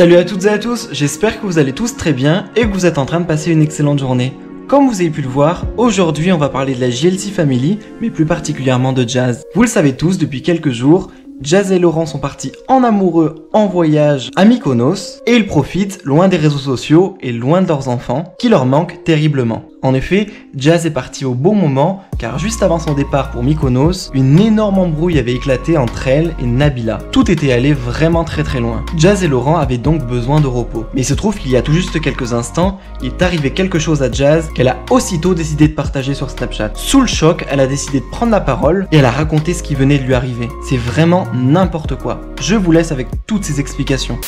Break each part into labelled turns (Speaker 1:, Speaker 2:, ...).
Speaker 1: Salut à toutes et à tous, j'espère que vous allez tous très bien et que vous êtes en train de passer une excellente journée. Comme vous avez pu le voir, aujourd'hui on va parler de la JLC Family, mais plus particulièrement de Jazz. Vous le savez tous, depuis quelques jours, Jazz et Laurent sont partis en amoureux en voyage à Mykonos et ils profitent loin des réseaux sociaux et loin de leurs enfants qui leur manquent terriblement. En effet, Jazz est parti au bon moment car juste avant son départ pour Mykonos, une énorme embrouille avait éclaté entre elle et Nabila. Tout était allé vraiment très loin. Jazz et Laurent avaient donc besoin de repos. Mais il se trouve qu'il y a tout juste quelques instants, il est arrivé quelque chose à Jazz qu'elle a aussitôt décidé de partager sur Snapchat. Sous le choc, elle a décidé de prendre la parole et elle a raconté ce qui venait de lui arriver. C'est vraiment n'importe quoi. Je vous laisse avec toutes ces explications.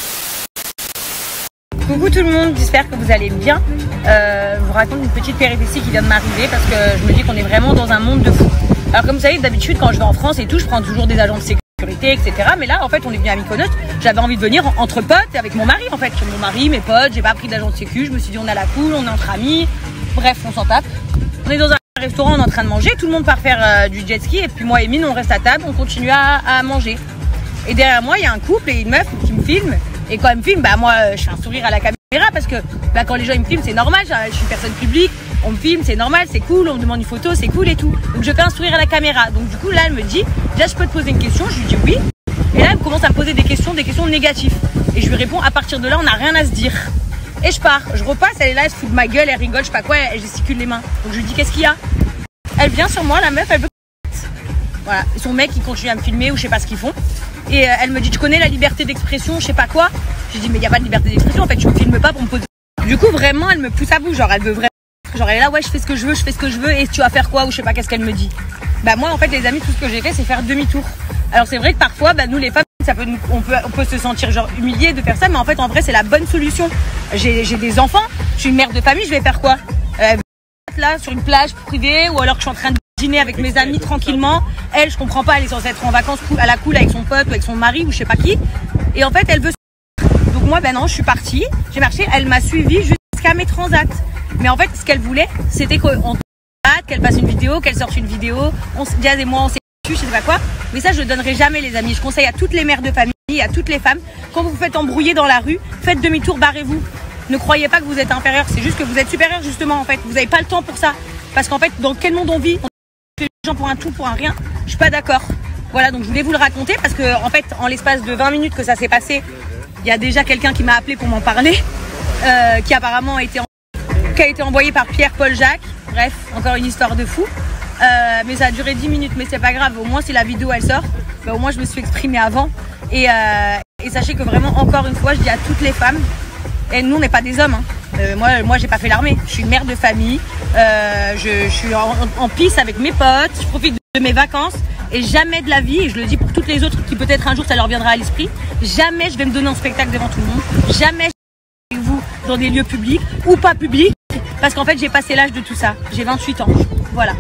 Speaker 2: Coucou tout le monde, j'espère que vous allez bien. Je vous raconte une petite péripétie qui vient de m'arriver parce que je me dis qu'on est vraiment dans un monde de fou. Alors comme vous savez, d'habitude quand je vais en France et tout, je prends toujours des agents de sécurité, etc. Mais là en fait on est venu à Mykonos, j'avais envie de venir entre potes avec mon mari en fait. Mon mari, mes potes, j'ai pas pris d'agent de sécu, je me suis dit on a la cool, on est entre amis, bref on s'en tape. On est dans un restaurant, on est en train de manger, tout le monde part faire du jet ski et puis moi et Mine on reste à table, on continue à manger. Et derrière moi il y a un couple et une meuf qui me filme. Et quand elle me filme, bah moi je fais un sourire à la caméra parce que bah, quand les gens ils me filment c'est normal, je suis une personne publique, on me filme, c'est normal, c'est cool, on me demande une photo, c'est cool et tout. Donc je fais un sourire à la caméra. Donc du coup là elle me dit, déjà je peux te poser une question, je lui dis oui. Et là elle commence à me poser des questions négatives. Et je lui réponds à partir de là on n'a rien à se dire. Et je pars, je repasse, elle est là, elle se fout de ma gueule, elle rigole, je sais pas quoi, elle gesticule les mains. Donc je lui dis qu'est-ce qu'il y a? Elle vient sur moi, la meuf, elle veut. Voilà, et son mec il continue à me filmer ou je sais pas ce qu'ils font. Et elle me dit tu connais la liberté d'expression, je sais pas quoi. J'ai dit mais il y a pas de liberté d'expression en fait, tu me filmes pas pour me poser. Du coup vraiment elle me pousse à bout, genre elle veut vraiment, genre elle est là ouais je fais ce que je veux et tu vas faire quoi ou je sais pas qu'est-ce qu'elle me dit. Bah moi en fait les amis tout ce que j'ai fait c'est faire demi-tour. Alors c'est vrai que parfois bah, nous les femmes ça peut on peut se sentir genre humilié de faire ça mais en fait en vrai c'est la bonne solution. J'ai des enfants, je suis une mère de famille, je vais faire quoi là sur une plage privée ou alors que je suis en train de dîner avec mes amis tranquillement. Elle, je comprends pas, elle est censée être en vacances à la cool avec son pote ou avec son mari ou je sais pas qui. Et en fait, elle veut. Donc moi, ben non, je suis partie, j'ai marché, elle m'a suivi jusqu'à mes transats. Mais en fait, ce qu'elle voulait, c'était qu'elle fasse une vidéo, qu'elle sorte une vidéo. Jazz et moi, on s'est je sais pas quoi. Mais ça, je le donnerai jamais, les amis. Je conseille à toutes les mères de famille, à toutes les femmes, quand vous vous faites embrouiller dans la rue, faites demi-tour, barrez-vous. Ne croyez pas que vous êtes inférieur, c'est juste que vous êtes supérieur justement en fait. Vous n'avez pas le temps pour ça. Parce qu'en fait, dans quel monde on vit? Les gens pour un tout, pour un rien, je suis pas d'accord. Voilà, donc je voulais vous le raconter parce que en fait, en l'espace de 20 minutes que ça s'est passé, il y a déjà quelqu'un qui m'a appelé pour m'en parler, qui apparemment a été envoyé par Pierre-Paul Jacques. Bref, encore une histoire de fou. Mais ça a duré 10 minutes, mais c'est pas grave. Au moins, si la vidéo elle sort, bah, au moins je me suis exprimée avant. Et sachez que vraiment, encore une fois, je dis à toutes les femmes, et nous on n'est pas des hommes. Hein. Moi j'ai pas fait l'armée, je suis une mère de famille, je suis en piste avec mes potes, je profite de mes vacances et jamais de la vie, et je le dis pour toutes les autres qui peut-être un jour ça leur viendra à l'esprit, jamais je vais me donner en spectacle devant tout le monde, jamais je vais avec vous dans des lieux publics ou pas publics, parce qu'en fait j'ai passé l'âge de tout ça, j'ai 28 ans, voilà.